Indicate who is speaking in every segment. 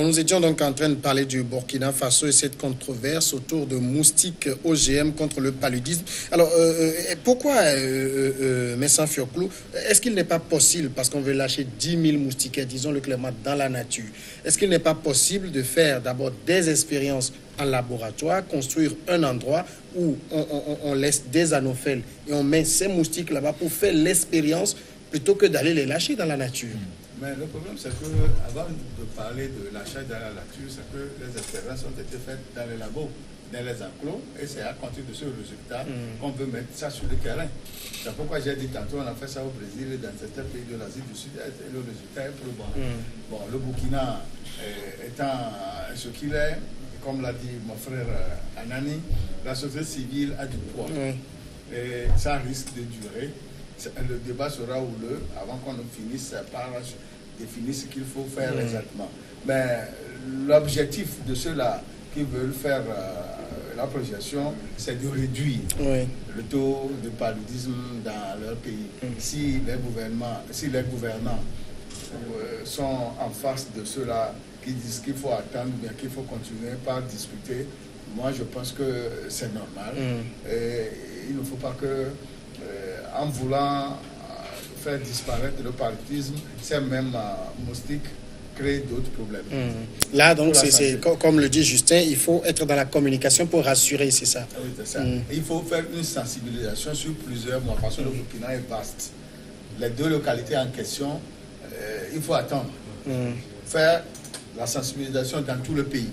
Speaker 1: nous étions donc en train de parler du Burkina Faso et cette controverse autour de moustiques OGM contre le paludisme. Alors, pourquoi, Messan Fioclou, est-ce qu'il n'est pas possible, parce qu'on veut lâcher 10 000 moustiquaires, disons-le clairement, dans la nature, est-ce qu'il n'est pas possible de faire d'abord des expériences en laboratoire, construire un endroit où on laisse des anophèles et on met ces moustiques là-bas pour faire l'expérience plutôt que d'aller les lâcher dans la nature?
Speaker 2: Mais le problème, c'est que avant de parler de l'achat dans la nature, c'est que les expériences ont été faites dans les labos, dans les enclos, et c'est à partir de ce résultat qu'on veut mettre ça sur le terrain. C'est pourquoi j'ai dit tantôt, on a fait ça au Brésil et dans certains pays de l'Asie du Sud-Est, et le résultat est probant. Bon, le Burkina étant ce qu'il est, comme l'a dit mon frère Anani, la société civile a du poids. Et ça risque de durer. Le débat sera houleux avant qu'on ne finisse par définir ce qu'il faut faire exactement. Mais l'objectif de ceux-là qui veulent faire la projection, c'est de réduire le taux de paludisme dans leur pays. Si les gouvernants sont en face de ceux-là qui disent qu'il faut attendre, bien qu'il faut continuer par discuter, moi je pense que c'est normal. Et il ne faut pas que, en voulant faire disparaître le paludisme, ces mêmes moustiques créent d'autres problèmes.
Speaker 1: Là, donc, c'est comme le dit Justin, il faut être dans la communication pour rassurer, c'est ça.
Speaker 2: Oui, c'est ça. Il faut faire une sensibilisation sur plusieurs mois, parce que le Burkina est vaste. Les deux localités en question, il faut attendre. Faire la sensibilisation dans tout le pays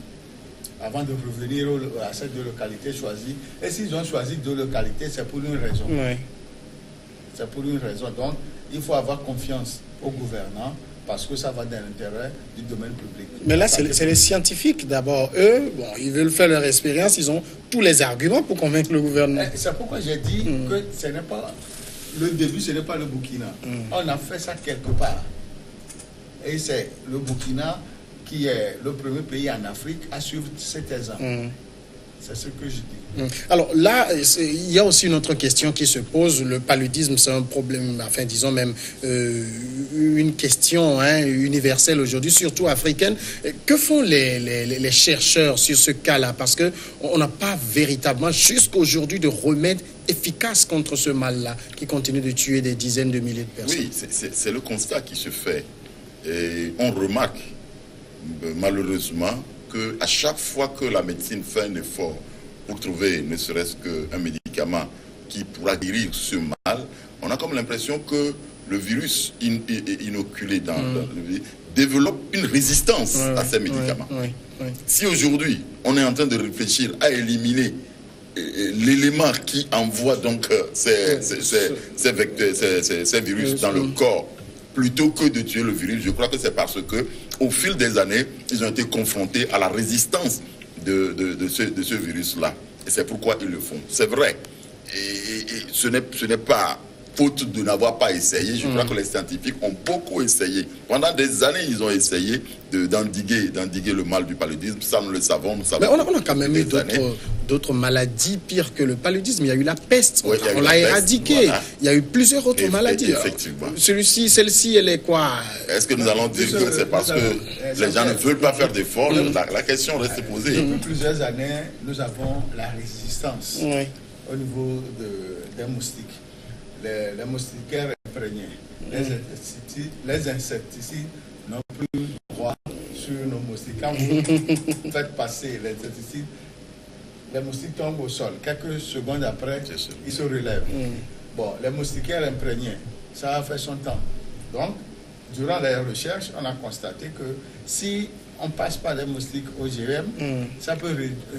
Speaker 2: avant de revenir à ces deux localités choisies. Et s'ils ont choisi deux localités, c'est pour une raison. C'est pour une raison. Donc, il faut avoir confiance aux gouvernants parce que ça va dans l'intérêt du domaine public.
Speaker 1: Mais là, c'est les scientifiques d'abord. Eux, bon, ils veulent faire leur expérience, ils ont tous les arguments pour convaincre le gouvernement.
Speaker 2: C'est pourquoi j'ai dit que ce n'est pas le début, ce n'est pas le Burkina. On a fait ça quelque part. Et c'est le Burkina qui est le premier pays en Afrique à suivre cet exemple. C'est ce que je dis.
Speaker 1: Alors là, il y a aussi une autre question qui se pose. Le paludisme, c'est un problème, enfin disons même une question universelle aujourd'hui, surtout africaine. Que font les chercheurs sur ce cas-là? Parce qu'on n'a pas véritablement jusqu'aujourd'hui de remède efficace contre ce mal-là qui continue de tuer des dizaines de milliers de personnes.
Speaker 3: Oui, c'est le constat qui se fait. Et on remarque malheureusement qu'à chaque fois que la médecine fait un effort pour trouver ne serait-ce qu'un médicament qui pourra guérir ce mal, on a comme l'impression que le virus inoculé dans le virus développe une résistance à ces médicaments. Si aujourd'hui on est en train de réfléchir à éliminer l'élément qui envoie donc ces vecteurs, ces virus dans le corps, plutôt que de tuer le virus, je crois que c'est parce que au fil des années, ils ont été confrontés à la résistance de ce virus-là. Et c'est pourquoi ils le font. C'est vrai. Et ce n'est pas faute de n'avoir pas essayé. Je crois que les scientifiques ont beaucoup essayé. Pendant des années, ils ont essayé d'endiguer le mal du paludisme. Ça, nous le savons.
Speaker 1: Mais on a quand même eu d'autres maladies pires que le paludisme. Il y a eu la peste. On l'a éradiquée. Voilà. Il y a eu plusieurs autres maladies.
Speaker 3: Effectivement.
Speaker 1: Celle-ci, elle est quoi?
Speaker 3: Est-ce que nous allons dire que c'est parce que les gens ne veulent pas faire d'efforts? La question reste posée.
Speaker 2: Depuis plusieurs années, nous avons la résistance au niveau des moustiques. Les moustiquaires imprégnés, les insecticides n'ont plus droit sur nos moustiques. Quand vous faites passer les insecticides, les moustiques tombent au sol. Quelques secondes après, ils se relèvent. Bon, les moustiquaires imprégnés, ça a fait son temps. Donc, durant les recherches, on a constaté que si on passe par les moustiques OGM, ça peut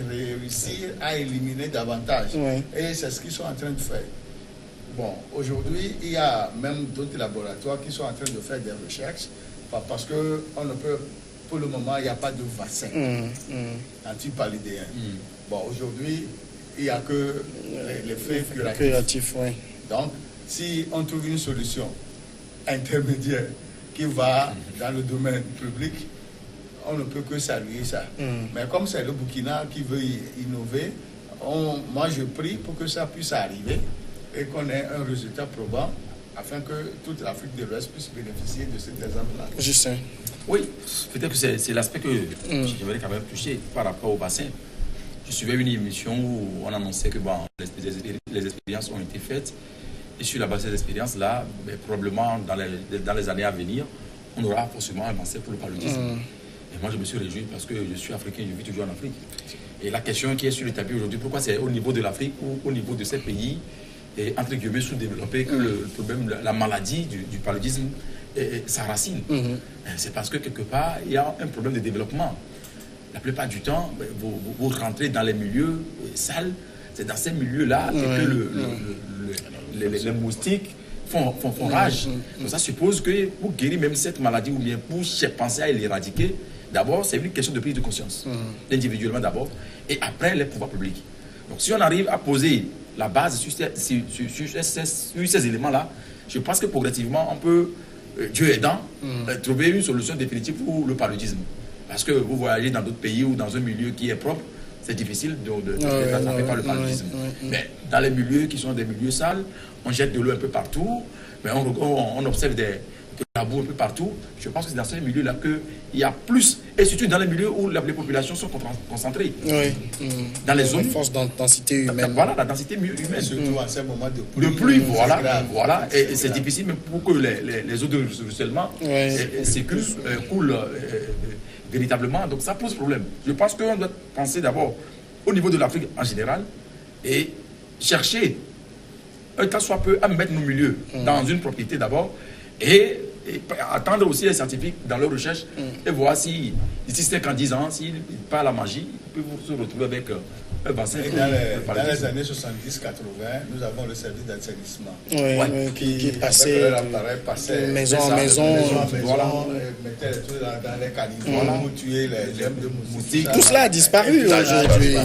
Speaker 2: réussir à éliminer davantage. Et c'est ce qu'ils sont en train de faire. Bon, aujourd'hui, il y a même d'autres laboratoires qui sont en train de faire des recherches parce que on ne peut, pour le moment, il n'y a pas de vaccin anti-paludéen. Bon, aujourd'hui, il n'y a que l'effet curatif. Donc, si on trouve une solution intermédiaire qui va dans le domaine public, on ne peut que saluer ça. Mais comme c'est le Burkina qui veut innover, moi je prie pour que ça puisse arriver et qu'on ait un résultat probant afin que toute l'Afrique de l'Ouest puisse bénéficier de cet exemple-là.
Speaker 1: Justin.
Speaker 4: Oui, peut-être que c'est l'aspect que j'aimerais quand même toucher par rapport au bassin. Je suivais une émission où on annonçait que bon, les expériences ont été faites. Et sur la base de ces expériences-là, probablement dans les années à venir, on aura forcément un bassin pour le paludisme. Et moi, je me suis réjoui parce que je suis africain, je vis toujours en Afrique. Et la question qui est sur le tapis aujourd'hui, pourquoi c'est au niveau de l'Afrique ou au niveau de ces pays, et, entre guillemets, sous-développés, que le problème, la maladie du paludisme s'enracine. C'est parce que quelque part, il y a un problème de développement. La plupart du temps, vous rentrez dans les milieux sales, c'est dans ces milieux-là que les moustiques font rage. Donc ça suppose que pour guérir même cette maladie ou bien pour penser à l'éradiquer, d'abord, c'est une question de prise de conscience, individuellement d'abord, et après les pouvoirs publics. Donc si on arrive à poser la base sur ces éléments-là, je pense que progressivement, on peut, Dieu aidant, trouver une solution définitive pour le paludisme. Parce que vous voyagez dans d'autres pays ou dans un milieu qui est propre, c'est difficile d'être attrapé par le paludisme. Mais dans les milieux qui sont des milieux sales, on jette de l'eau un peu partout, mais on observe de la boue un peu partout. Je pense que c'est dans ces milieux-là qu'il y a plus, et surtout dans les milieux où les populations sont concentrées. Dans les zones.
Speaker 1: Une force densité humaine.
Speaker 4: Voilà, la densité humaine.
Speaker 2: Surtout à ces moments de pluie.
Speaker 4: De pluie, voilà. Et c'est difficile, même pour que les eaux de ruissellement coulent véritablement. Donc ça pose problème. Je pense qu'on doit penser d'abord au niveau de l'Afrique en général et chercher un temps soit peu à mettre nos milieux dans une propriété d'abord et attendre aussi les scientifiques dans leurs recherches et voir si d'ici 5 ans, 10 ans, s'ils par la magie, ils peuvent se retrouver avec un bassin.
Speaker 2: Dans les années 70-80, nous avons le service d'assainissement
Speaker 1: qui passait
Speaker 2: de
Speaker 1: maison en maison,
Speaker 2: mettait les trucs dans les caniveaux pour tuer les germes de moustiques.
Speaker 1: Tout cela a disparu aujourd'hui.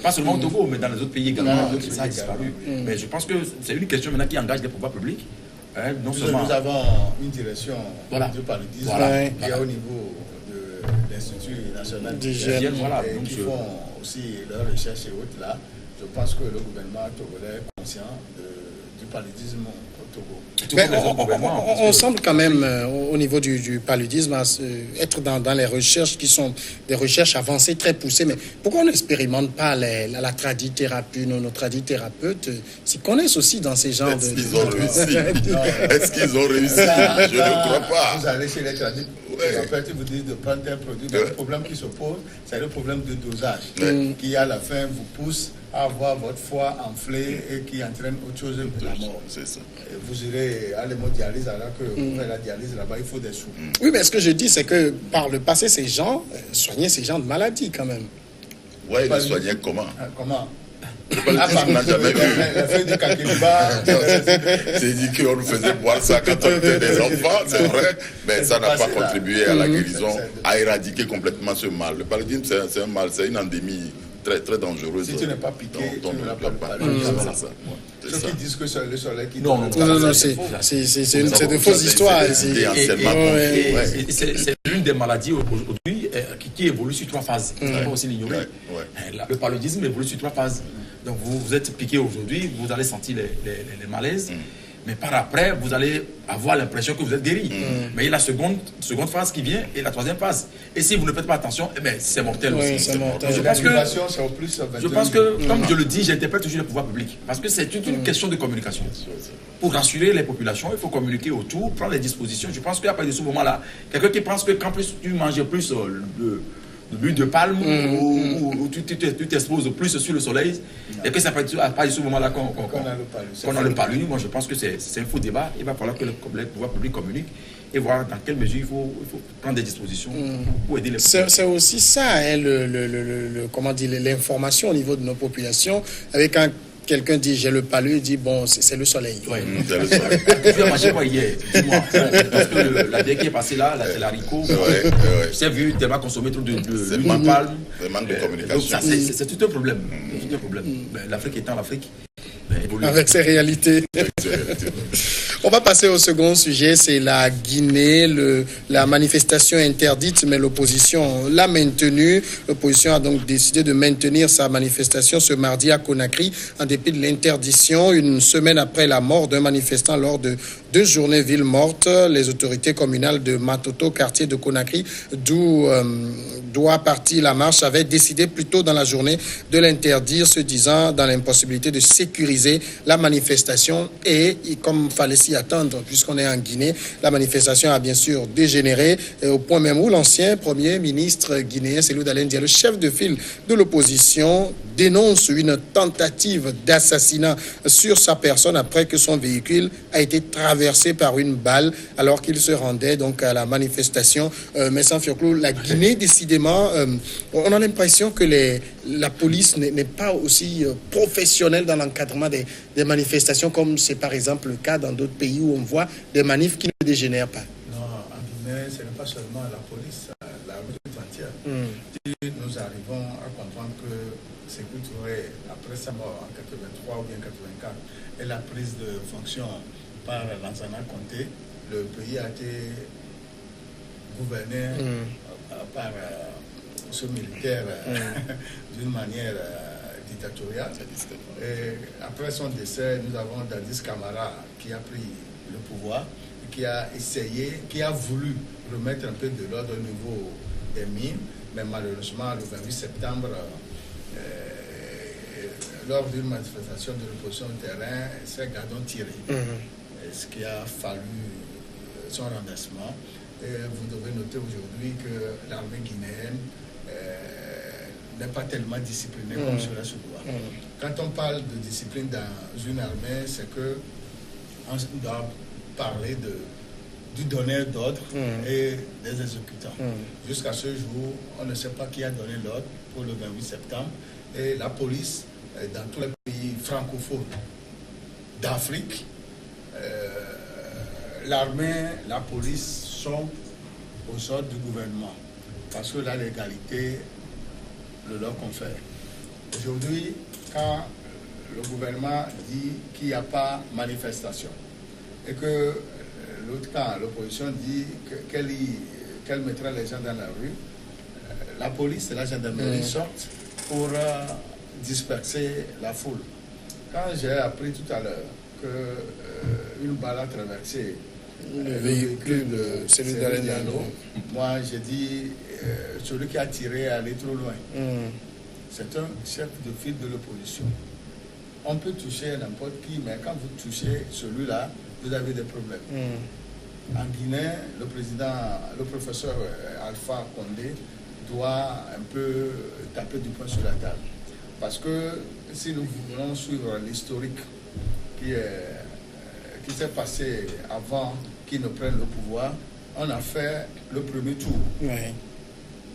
Speaker 4: Pas seulement au Togo, mais dans les autres pays également, ça a disparu. Mais je pense que c'est une question maintenant qui engage les pouvoirs publics.
Speaker 2: Nous avons une direction du paludisme qui est au niveau de l'Institut national d'hygiène qui font aussi leurs recherches et autres là. Je pense que le gouvernement togolais est conscient du paludisme au Togo.
Speaker 1: On semble quand même, au niveau du paludisme, être dans les recherches qui sont des recherches avancées, très poussées. Mais pourquoi on n'expérimente pas la tradithérapie? Nos tradithérapeutes s'y connaissent aussi dans ces genres de...
Speaker 3: Est-ce qu'ils ont réussi? Est-ce qu'ils ont réussi? Je ne crois pas.
Speaker 2: Vous allez chez les tradithérapeutes, ils vous disent de prendre un produit. Le problème qui se pose, c'est le problème de dosage qui, à la fin, vous pousse à avoir votre foie enflé et qui entraîne autre chose que la mort.
Speaker 3: C'est ça.
Speaker 2: Et vous irez à l'hémodialyse, alors que vous faites la dialyse là-bas, il faut des sous.
Speaker 1: Oui, mais ce que je dis, c'est que par le passé, ces gens soignaient ces gens de maladies quand même.
Speaker 3: Oui, ils les soignaient comment?
Speaker 2: Comment?
Speaker 3: On n'a jamais vu.
Speaker 2: La feuille de kakiliba.
Speaker 3: C'est dit qu'on nous faisait boire ça quand on était des enfants, c'est vrai, mais ça n'a pas contribué à la guérison, à éradiquer complètement ce mal. Le paludisme, c'est un mal, c'est une endémie très, très dangereuse.
Speaker 2: Si tu n'es pas piqué, tu n'auras pas le paludisme. Ceux qui disent que c'est le soleil qui...
Speaker 1: Non, c'est de fausses histoires.
Speaker 4: C'est l'une des maladies aujourd'hui qui évolue sur 3 phases. Il ne faut pas aussi l'ignorer. Le paludisme évolue sur 3 phases. Donc vous êtes piqué aujourd'hui, vous allez sentir les malaises. Mais par après, vous allez avoir l'impression que vous êtes guéri. Mais il y a la seconde phase qui vient et la 3e phase. Et si vous ne faites pas attention, c'est mortel aussi.
Speaker 1: C'est mortel.
Speaker 4: Je pense que, comme je le dis, j'interprète toujours les pouvoirs publics. Parce que c'est une question de communication. Pour rassurer les populations, il faut communiquer autour, prendre les dispositions. Je pense qu'à partir de ce moment-là, quelqu'un qui pense que quand tu manges plus de l'huile de palme ou tu t'exposes plus sur le soleil et que ça peut être à partir de ce moment-là qu'on a le paludisme. Moi je pense que c'est un faux débat. Il va falloir que les pouvoirs publics communiquent et voir dans quelle mesure il faut prendre des dispositions pour aider les populations.
Speaker 1: C'est aussi ça, hein, comment dire, l'information au niveau de nos populations. Avec quelqu'un dit j'ai le palud, il dit bon c'est le soleil.
Speaker 4: Oui, c'est le soleil. Tu as mangé quoi hier? Dis-moi. Parce que la dernière qui est passée là, c'est l'haricot. J'ai vu tellement consommer trop de palme.
Speaker 3: C'est manque de communication.
Speaker 4: C'est tout un problème. L'Afrique étant l'Afrique, évoluer.
Speaker 1: Avec ses réalités. On va passer au second sujet, c'est la Guinée, la manifestation interdite, mais l'opposition l'a maintenue. L'opposition a donc décidé de maintenir sa manifestation ce mardi à Conakry, en dépit de l'interdiction. Une semaine après la mort d'un manifestant lors de 2 journées ville morte, les autorités communales de Matoto, quartier de Conakry, d'où doit partir la marche, avaient décidé plus tôt dans la journée de l'interdire, se disant dans l'impossibilité de sécuriser la manifestation. Et comme fallait s'y attendre, puisqu'on est en Guinée, la manifestation a bien sûr dégénéré, au point même où l'ancien premier ministre guinéen, Cellou Dalein Diallo, le chef de file de l'opposition, dénonce une tentative d'assassinat sur sa personne après que son véhicule a été traversé par une balle alors qu'il se rendait donc à la manifestation. Mais sans Fioclou, la Guinée, décidément, on a l'impression que la police n'est pas aussi professionnelle dans l'encadrement des manifestations comme c'est par exemple le cas dans d'autres pays où on voit des manifs qui ne dégénèrent pas.
Speaker 2: Non, en Guinée, ce n'est pas seulement la police, l'armée tout entière. Si nous arrivons à comprendre que Sékou Touré, après sa mort en 83 ou bien 84, et la prise de fonction par Lansana Conté, le pays a été gouverné par ce militaire d'une manière dictatoriale. Et après son décès, nous avons Dadis Camara qui a pris le pouvoir, qui a essayé, qui a voulu remettre un peu de l'ordre au niveau des mines, mais malheureusement, le 28 septembre, lors d'une manifestation de l'opposition au terrain, ces gars ont tiré, ce qui a fallu son renversement. Et vous devez noter aujourd'hui que l'armée guinéenne n'est pas tellement disciplinée comme cela se doit. Quand on parle de discipline dans une armée, c'est que on doit parler du donneur d'ordre et des exécutants. Jusqu'à ce jour, on ne sait pas qui a donné l'ordre pour le 28 septembre. Et la police, dans tous les pays francophones d'Afrique, l'armée, la police sont aux ordres du gouvernement. Parce que la légalité le leur confère. Aujourd'hui, quand le gouvernement dit qu'il n'y a pas manifestation et que l'autre camp, l'opposition, dit qu'elle mettra les gens dans la rue, la police et la gendarmerie sortent pour disperser la foule. Quand j'ai appris tout à l'heure qu'une balle a traversé le véhicule de Cellou Dalein Diallo, moi j'ai dit celui qui a tiré est allé trop loin. C'est un chef de file de l'opposition. On peut toucher n'importe qui, mais quand vous touchez celui-là, vous avez des problèmes. En Guinée, le professeur Alpha Condé doit un peu taper du poing sur la table. Parce que si nous voulons suivre l'historique qui s'est passé avant qu'ils ne prennent le pouvoir, on a fait le premier tour.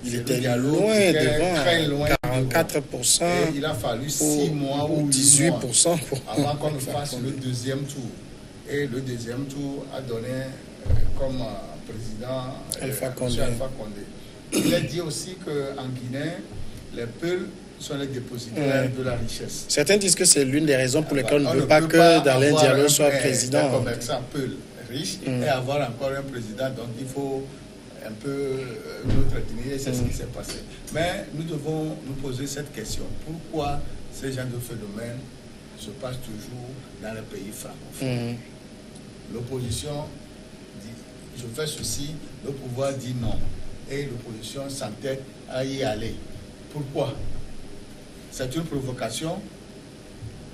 Speaker 1: Il était loin devant, très loin, 44%.
Speaker 2: Et il a fallu 6 mois ou
Speaker 1: 18%
Speaker 2: avant qu'on ne fasse le deuxième tour. Et le deuxième tour a donné comme président
Speaker 1: Alpha Condé.
Speaker 2: Il a dit aussi qu'en Guinée, les Peuls sont les dépositaires de la richesse.
Speaker 1: Certains disent que c'est l'une des raisons pour lesquelles on ne veut pas que Dalein Diallo soit président.
Speaker 2: Un commerçant Peul riche et avoir encore un président, donc il faut un peu nous retenir, c'est ce qui s'est passé. Mais nous devons nous poser cette question. Pourquoi ces genres de phénomènes se passent toujours dans les pays francophones? L'opposition dit, je fais ceci, le pouvoir dit non. Et l'opposition s'entête à y aller. Pourquoi? C'est une provocation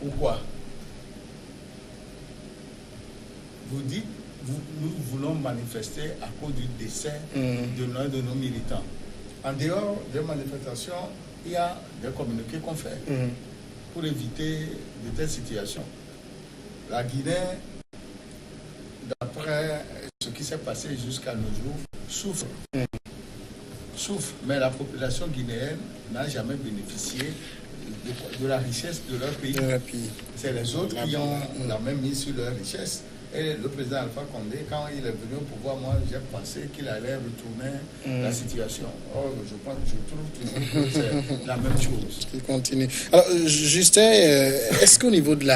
Speaker 2: ou quoi? Vous dites, nous voulons manifester à cause du décès de l'un de nos militants. En dehors des manifestations, il y a des communiqués qu'on fait pour éviter de telles situations. La Guinée, d'après ce qui s'est passé jusqu'à nos jours, souffre. Mais la population guinéenne n'a jamais bénéficié de la richesse de leur pays. C'est les autres qui ont la même mise sur leur richesse. Et le président Alpha Condé, quand il est venu au pouvoir, moi j'ai pensé qu'il allait retourner la situation. Or, je trouve toujours que c'est la même chose.
Speaker 1: Qui continue. Alors, Justin, est-ce qu'au niveau de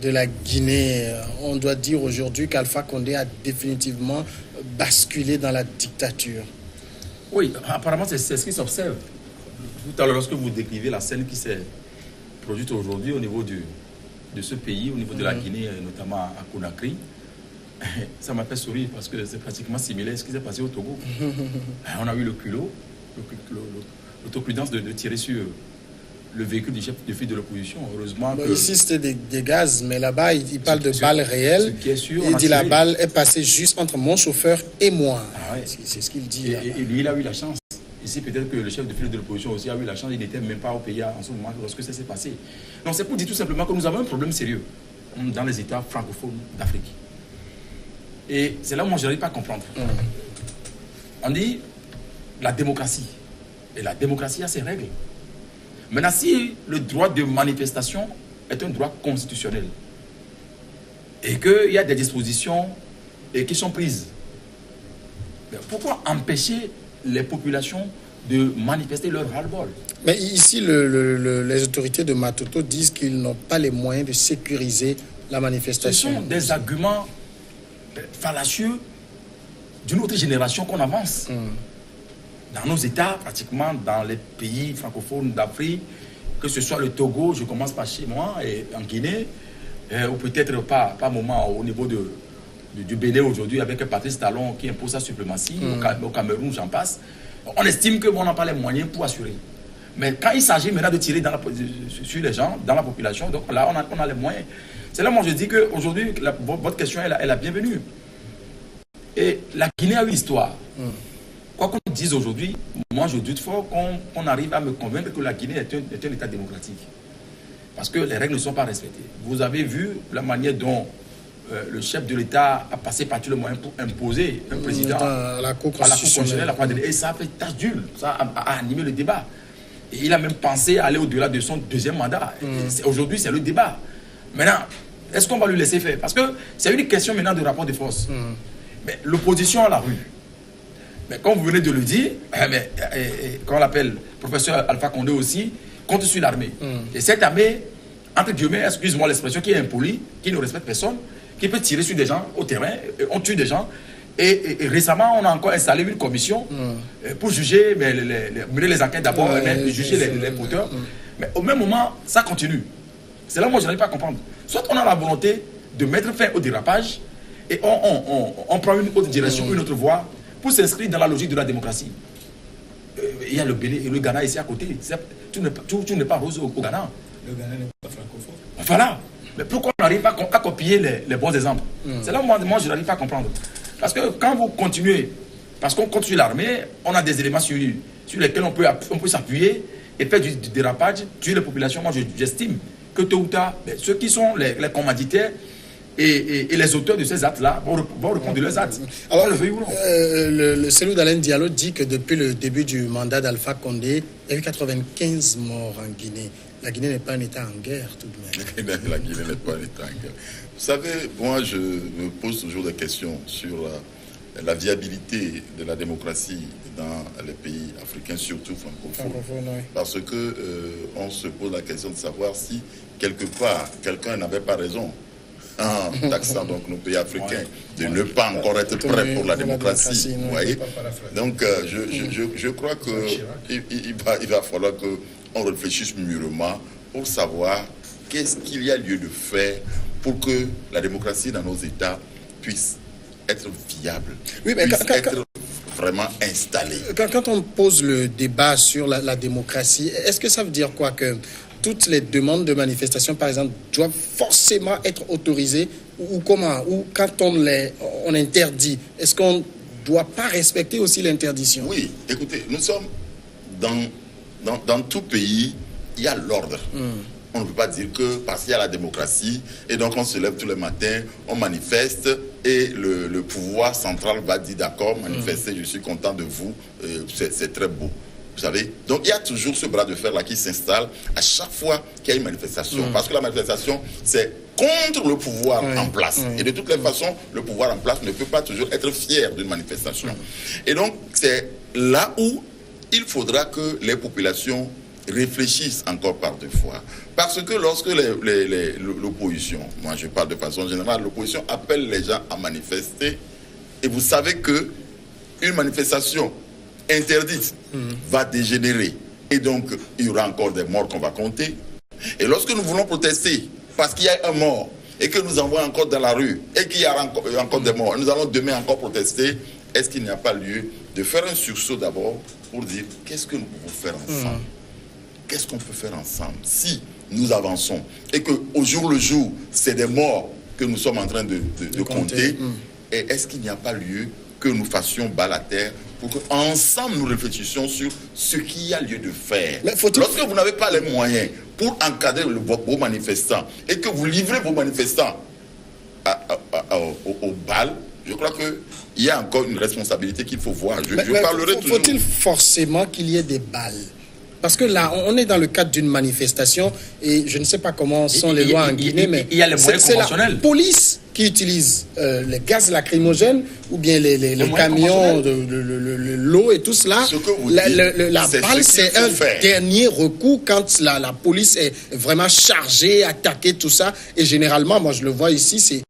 Speaker 1: de la Guinée. On doit dire aujourd'hui qu'Alpha Condé a définitivement basculé dans la dictature.
Speaker 4: Oui, apparemment, c'est ce qui s'observe. Tout à l'heure, lorsque vous décrivez la scène qui s'est produite aujourd'hui au niveau de ce pays, au niveau de la Guinée, notamment à Conakry, ça m'a fait sourire parce que c'est pratiquement similaire à ce qui s'est passé au Togo. On a eu le culot, l'autoprudence de tirer sur le véhicule du chef de file de l'opposition. Heureusement que...
Speaker 1: Ici, c'était des gaz, mais là-bas, il parle de balles réelles. Il dit la balle est passée juste entre mon chauffeur et moi.
Speaker 4: Ah ouais.
Speaker 1: C'est ce qu'il dit.
Speaker 4: Et lui, il a eu la chance. Ici, peut-être que le chef de file de l'opposition aussi a eu la chance. Il n'était même pas au pays en ce moment lorsque ça s'est passé. Donc, c'est pour dire tout simplement que nous avons un problème sérieux dans les États francophones d'Afrique. Et c'est là où moi, je n'arrive pas à comprendre. On dit la démocratie. Et la démocratie a ses règles. Maintenant, si le droit de manifestation est un droit constitutionnel et qu'il y a des dispositions qui sont prises, pourquoi empêcher les populations de manifester leur ras-le-bol?
Speaker 1: Mais ici, les autorités de Matoto disent qu'ils n'ont pas les moyens de sécuriser la manifestation.
Speaker 4: Ce sont des arguments fallacieux d'une autre génération qu'on avance. Dans nos États, pratiquement dans les pays francophones d'Afrique, que ce soit le Togo, je commence par chez moi, et en Guinée, ou peut-être pas moment au niveau du Bénin aujourd'hui, avec Patrice Talon qui impose sa suprématie, au Cameroun, j'en passe. On estime qu'on n'a pas les moyens pour assurer. Mais quand il s'agit maintenant de tirer sur les gens, dans la population, donc là, on a les moyens. C'est là, moi, je dis qu'aujourd'hui, votre question est la bienvenue. Et la Guinée a une histoire. Quoi qu'on dise aujourd'hui, moi je doute fort qu'on arrive à me convaincre que la Guinée est un État démocratique. Parce que les règles ne sont pas respectées. Vous avez vu la manière dont le chef de l'État a passé par tous les moyens pour imposer un président
Speaker 1: à la Cour constitutionnelle.
Speaker 4: Et ça a fait tache d'huile, ça a animé le débat. Et il a même pensé aller au-delà de son deuxième mandat. Aujourd'hui, c'est le débat. Maintenant, est-ce qu'on va lui laisser faire? Parce que c'est une question maintenant de rapport de force. Mais l'opposition à la rue. Mais comme vous venez de le dire, qu'on l'appelle professeur Alpha Condé aussi, compte sur l'armée. Et cette armée, entre guillemets, excuse-moi l'expression, qui est impolie, qui ne respecte personne, qui peut tirer sur des gens au terrain, on tue des gens. Et récemment, on a encore installé une commission pour juger, mener les enquêtes d'abord, juger les fauteurs. Mais au même moment, ça continue. C'est là où moi je n'arrive pas à comprendre. Soit on a la volonté de mettre fin au dérapage et on prend une autre direction, une autre voie, pour s'inscrire dans la logique de la démocratie. Il y a le Bénin et le Ghana ici à côté. Tout n'est pas rose au Ghana.
Speaker 2: Le Ghana n'est pas francophone.
Speaker 4: Voilà. Mais pourquoi on n'arrive pas à copier les bons exemples? C'est là où moi je n'arrive pas à comprendre. Parce que quand vous continuez, parce qu'on compte sur l'armée, on a des éléments sur lesquels on peut s'appuyer et faire du dérapage, tuer les populations. Moi j'estime que tôt ou tard, ceux qui sont les commanditaires et les auteurs de ces actes-là vont répondre de leurs actes.
Speaker 1: Alors, le Cellou Dalein Diallo dit que depuis le début du mandat d'Alpha Condé, il y a eu 95 morts en Guinée. La Guinée n'est pas un État en guerre, tout de même.
Speaker 3: La Guinée n'est pas un État en guerre. Vous savez, moi, je me pose toujours des questions sur la viabilité de la démocratie dans les pays africains, surtout francophones. Oui. Parce que on se pose la question de savoir si, quelque part, quelqu'un n'avait pas raison en taxant donc nos pays africains de ne pas encore être prêts pour la démocratie. Vous voyez? Donc, je crois qu'il va falloir qu'on réfléchisse mûrement pour savoir qu'est-ce qu'il y a lieu de faire pour que la démocratie dans nos États puisse être viable, puisse être vraiment installée.
Speaker 1: Quand on pose le débat sur la démocratie, est-ce que ça veut dire quoi, que toutes les demandes de manifestation, par exemple, doivent forcément être autorisées ou comment? Ou quand on interdit, est-ce qu'on ne doit pas respecter aussi l'interdiction?
Speaker 3: Oui, écoutez, nous sommes dans tout pays, il y a l'ordre. On ne peut pas dire que parce qu'il y a la démocratie, et donc on se lève tous les matins, on manifeste, et le pouvoir central va dire d'accord, manifestez, je suis content de vous, c'est très beau. Vous savez, donc il y a toujours ce bras de fer là qui s'installe à chaque fois qu'il y a une manifestation. Parce que la manifestation, c'est contre le pouvoir en place. Et de toutes les façons, le pouvoir en place ne peut pas toujours être fier d'une manifestation. Et donc, c'est là où il faudra que les populations réfléchissent encore par deux fois. Parce que lorsque l'opposition, moi je parle de façon générale, l'opposition appelle les gens à manifester, et vous savez que une manifestation interdite va dégénérer. Et donc, il y aura encore des morts qu'on va compter. Et lorsque nous voulons protester, parce qu'il y a un mort, et que nous envoyons encore dans la rue, et qu'il y a encore des morts, nous allons demain encore protester, est-ce qu'il n'y a pas lieu de faire un sursaut d'abord pour dire qu'est-ce que nous pouvons faire ensemble? Qu'est-ce qu'on peut faire ensemble si nous avançons et qu'au jour le jour, c'est des morts que nous sommes en train de compter? Et est-ce qu'il n'y a pas lieu que nous fassions bas la terre pour qu'ensemble nous réfléchissions sur ce qu'il y a lieu de faire? Lorsque vous n'avez pas les moyens pour encadrer vos manifestants et que vous livrez vos manifestants au bal, je crois qu'il y a encore une responsabilité qu'il faut voir. Je parlerai toujours.
Speaker 1: Faut-il forcément qu'il y ait des balles? Parce que là, on est dans le cadre d'une manifestation et je ne sais pas comment sont les lois en Guinée, mais
Speaker 4: il y a les moyens conventionnels.
Speaker 1: C'est la police qui utilise les gaz lacrymogènes ou bien les camions, l'eau et tout cela. La balle, c'est un dernier recours quand la police est vraiment chargée, attaquée, tout ça. Et généralement, moi je le vois ici, c'est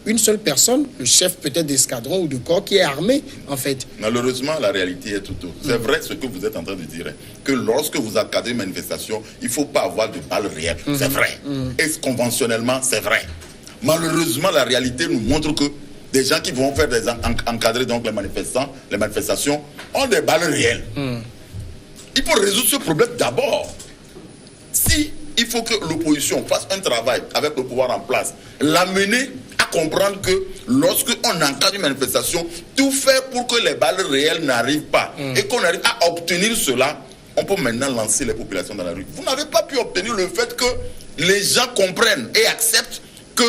Speaker 1: une seule personne, le chef peut-être d'escadron ou de corps qui est armé, en fait.
Speaker 3: Malheureusement, la réalité est tout autre. C'est vrai ce que vous êtes en train de dire, que lorsque vous encadrez une manifestation, il ne faut pas avoir de balles réelles. C'est vrai. Et conventionnellement, c'est vrai. Malheureusement, la réalité nous montre que des gens qui vont faire encadrer donc les manifestations, ont des balles réelles. Il faut résoudre ce problème d'abord. Il faut que l'opposition fasse un travail avec le pouvoir en place, l'amener à comprendre que lorsque on encadre une manifestation, tout faire pour que les balles réelles n'arrivent pas et qu'on arrive à obtenir cela, on peut maintenant lancer les populations dans la rue. Vous n'avez pas pu obtenir le fait que les gens comprennent et acceptent que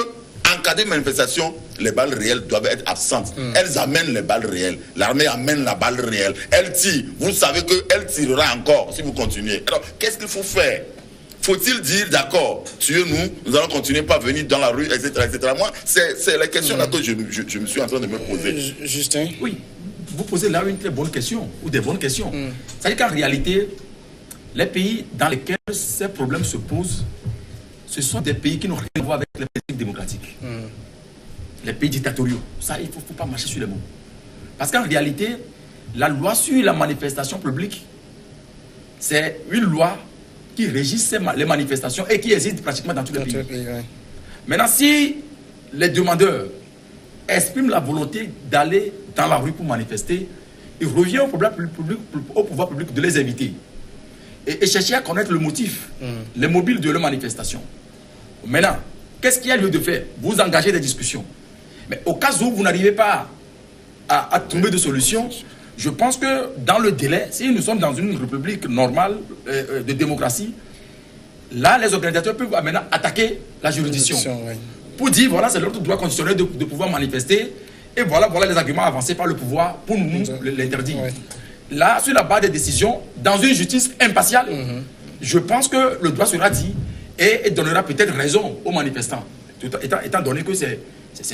Speaker 3: en cas de manifestation, les balles réelles doivent être absentes. Elles amènent les balles réelles. L'armée amène la balle réelle. Elle tire. Vous savez qu'elle tirera encore si vous continuez. Alors, qu'est-ce qu'il faut faire? Faut-il dire, d'accord, tuez-nous, nous allons continuer pas venir dans la rue, etc. etc. Moi, c'est la question là que je me suis en train de me poser.
Speaker 1: Justin?
Speaker 4: Oui, vous posez là une très bonne question, ou des bonnes questions. C'est-à-dire qu'en réalité, les pays dans lesquels ces problèmes se posent, ce sont des pays qui n'ont rien à voir avec les principes démocratiques. Les pays dictatoriaux. Ça, il ne faut pas marcher sur les mots. Parce qu'en réalité, la loi sur la manifestation publique, c'est une loi qui régissent les manifestations et qui existent pratiquement dans tous les pays. Maintenant, si les demandeurs expriment la volonté d'aller dans la rue pour manifester, il revient au pouvoir public de les inviter et chercher à connaître le motif, les mobiles de leur manifestation. Maintenant, qu'est-ce qu'il y a lieu de faire? Vous engagez des discussions. Mais au cas où vous n'arrivez pas à trouver de solution, je pense que dans le délai, si nous sommes dans une république normale de démocratie, là, les organisateurs peuvent maintenant attaquer la juridiction pour dire, voilà, c'est notre droit constitutionnel de pouvoir manifester, et voilà les arguments avancés par le pouvoir pour nous l'interdire. Là, sur la base des décisions, dans une justice impartiale, je pense que le droit sera dit et donnera peut-être raison aux manifestants, étant donné que c'est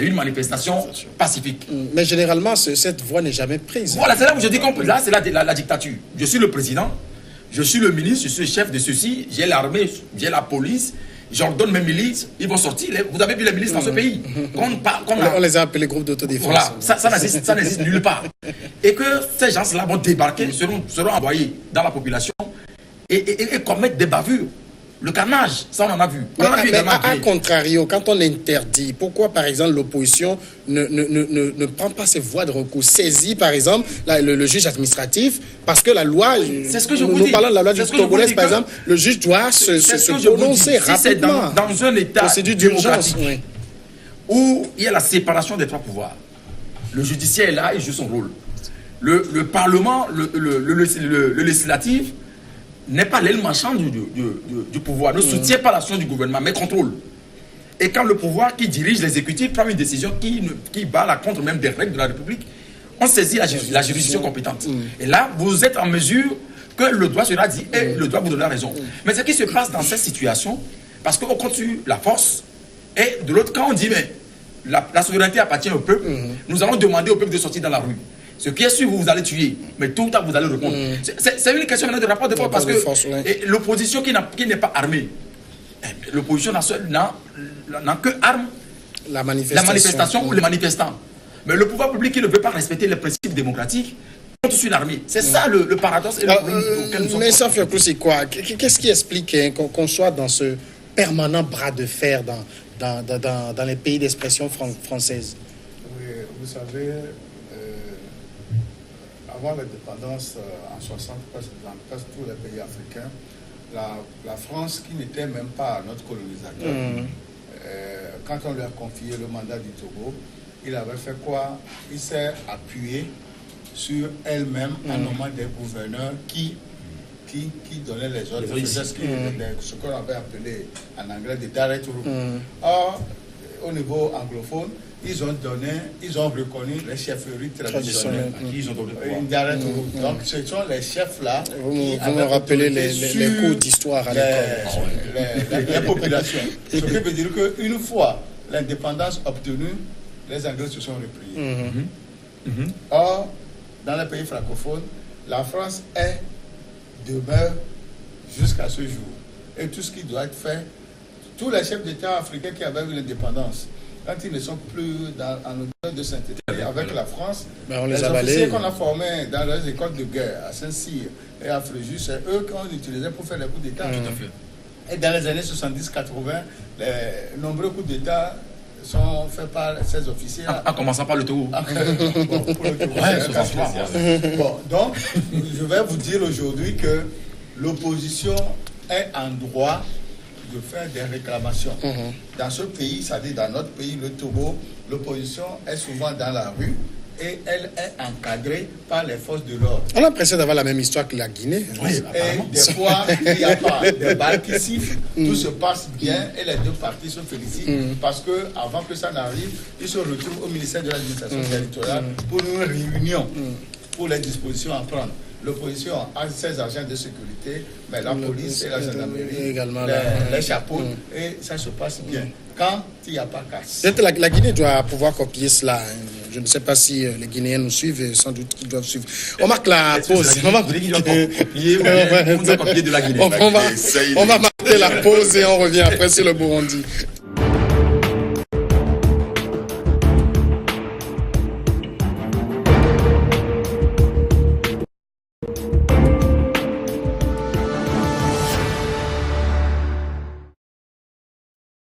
Speaker 4: une manifestation pacifique.
Speaker 1: Mais généralement, cette voie n'est jamais prise.
Speaker 4: Voilà, c'est là où je dis que là, c'est la dictature. Je suis le président, je suis le ministre, je suis le chef de ceci, j'ai l'armée, j'ai la police, j'ordonne mes milices, ils vont sortir. Vous avez vu les milices dans ce pays?
Speaker 1: On les a appelés groupes d'autodéfense.
Speaker 4: Voilà, ça n'existe nulle part. Et que ces gens-là vont débarquer, seront envoyés dans la population et commettre des bavures. Le carnage, ça on en a vu. Mais
Speaker 1: à contrario, quand on interdit, pourquoi par exemple l'opposition ne prend pas ses voies de recours, saisit par exemple le juge administratif, parce que la loi,
Speaker 4: c'est ce que je vous dis.
Speaker 1: Nous parlons de la loi du Togolais par exemple, le juge doit se prononcer rapidement.
Speaker 4: Si c'est dans un état démocratique où il y a la séparation des trois pouvoirs, le judiciaire est là, il joue son rôle. Le Parlement, le législatif, n'est pas l'aile marchande du pouvoir, ne soutient pas l'action du gouvernement, mais contrôle. Et quand le pouvoir qui dirige l'exécutif prend une décision qui bat la contre même des règles de la République, on saisit la juridiction compétente. Et là, vous êtes en mesure que le droit sera dit et le droit vous donnera raison. Mais ce qui se passe dans cette situation, parce qu'on continue la force, et de l'autre, quand on dit, mais la souveraineté appartient au peuple, nous allons demander au peuple de sortir dans la rue. Ce qui est sûr, vous allez tuer, mais tout le temps, vous allez répondre. C'est une question maintenant de rapport de force, parce que l'opposition qui n'est pas armée, l'opposition n'a que arme la manifestation ou les manifestants. Mais le pouvoir public qui ne veut pas respecter les principes démocratiques contre une armée. C'est ça le paradoxe.
Speaker 1: Mais ça fait c'est quoi? Qu'est-ce qui explique qu'on soit dans ce permanent bras de fer dans les pays d'expression française?
Speaker 2: Oui, vous savez, avant l'indépendance en 60, dans presque tous les pays africains, la France, qui n'était même pas notre colonisateur, quand on lui a confié le mandat du Togo, il avait fait quoi? Il s'est appuyé sur elle-même en nommant des gouverneurs qui donnaient les ordres, ce qu'on avait appelé en anglais des direct rule. Or, au niveau anglophone, ils ont reconnu les chefferies traditionnelles. Donc, ce sont les chefs-là
Speaker 1: qui me rappelez les cours d'histoire à l'école.
Speaker 2: Les populations. Ce qui veut dire qu'une fois l'indépendance obtenue, les Anglais se sont repliés. Or, dans les pays francophones, la France demeure jusqu'à ce jour. Et tout ce qui doit être fait, tous les chefs d'État africains qui avaient eu l'indépendance, quand ils ne sont plus en odeur de sainteté avec la France, les officiers qu'on a formés dans les écoles de guerre à Saint-Cyr et à Fréjus, c'est eux qu'on utilisait pour faire les coups d'État. Et dans les années 70-80, les nombreux coups d'État sont faits par ces officiers.
Speaker 4: En commençant par le Togo.
Speaker 2: Donc, je vais vous dire aujourd'hui que l'opposition est en droit de faire des réclamations. Dans ce pays, c'est-à-dire dans notre pays, le Togo, l'opposition est souvent dans la rue et elle est encadrée par les forces de l'ordre.
Speaker 1: On a l'impression d'avoir la même histoire que la Guinée.
Speaker 2: Et des fois, il n'y a pas des balles qui sifflent, tout se passe bien et les deux parties se félicitent parce que avant que ça n'arrive, ils se retrouvent au ministère de l'administration territoriale pour une réunion pour les dispositions à prendre. L'opposition a ses agents de sécurité, mais la police et la gendarmerie, les chapeaux, et ça se passe bien. Quand il n'y a pas casse.
Speaker 1: La Guinée doit pouvoir copier cela. Je ne sais pas si les Guinéens nous suivent, et sans doute qu'ils doivent suivre. On marque la pause. On va marquer la pause et on revient après sur le Burundi.